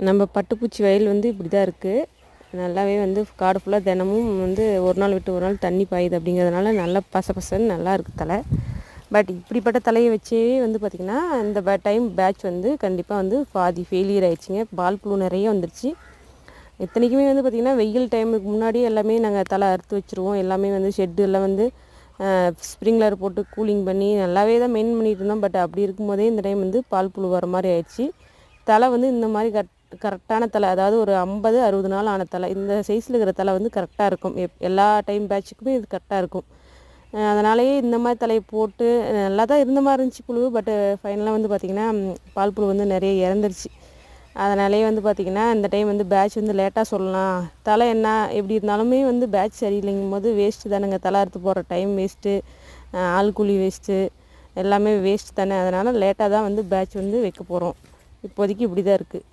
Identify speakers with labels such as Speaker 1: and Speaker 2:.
Speaker 1: நம்ம பட்டுப்பூச்சி வயல் வந்து இப்படி தான் இருக்குது. நல்லாவே வந்து காடு ஃபுல்லாக தினமும் வந்து ஒரு நாள் விட்டு ஒரு நாள் தண்ணி பாயுது. அப்படிங்கிறதுனால நல்லா பசன்னு நல்லா இருக்குது தலை. பட் இப்படிப்பட்ட தலையை வச்சே வந்து பார்த்திங்கன்னா இந்த டைம் பேட்ச் வந்து கண்டிப்பாக வந்து பாதி ஃபெயிலியர் ஆகிடுச்சிங்க. பால் புழு நிறைய வந்துருச்சு. இத்தனைக்குமே வந்து பார்த்திங்கன்னா வெயில் டைமுக்கு முன்னாடி எல்லாமே நாங்கள் தலை அறுத்து வச்சுருவோம். எல்லாமே வந்து ஷெட்டு எல்லாம் வந்து ஸ்ப்ரிங்க்லர் போட்டு கூலிங் பண்ணி நல்லாவே தான் மெயின்டைன் பண்ணிகிட்டு இருந்தோம். பட் அப்படி இருக்கும்போதே இந்த டைம் வந்து பால் புழு வர மாதிரி ஆயிடுச்சு. தலை வந்து இந்த மாதிரி கரெக்டான தலை, அதாவது ஒரு 50-60 நாள் ஆன தலை, இந்த சைஸில் இருக்கிற தலை வந்து கரெக்டாக இருக்கும். எல்லா டைம் பேட்சுக்குமே இது கரெக்டாக இருக்கும். அதனாலேயே இந்த மாதிரி தலையை போட்டு நல்லா தான் இருந்த மாதிரி இருந்துச்சு புழு. பட்டு ஃபைனலாக வந்து பார்த்திங்கன்னா பால் புழு வந்து நிறைய இறந்துருச்சு. அதனாலேயே வந்து பார்த்திங்கன்னா இந்த டைம் வந்து பேட்ச் வந்து லேட்டாக சொல்லலாம். தலை என்ன எப்படி இருந்தாலுமே வந்து பேட்ச் சரியில்லைங்கும் போது வேஸ்ட்டு தானேங்க. தலை அறுத்து போடுற டைம் வேஸ்ட்டு, ஆள் கூலி வேஸ்ட்டு, எல்லாமே வேஸ்ட் தானே. அதனால் லேட்டாக தான் வந்து பேட்ச் வந்து வைக்க போகிறோம். இப்போதைக்கு இப்படி தான் இருக்குது.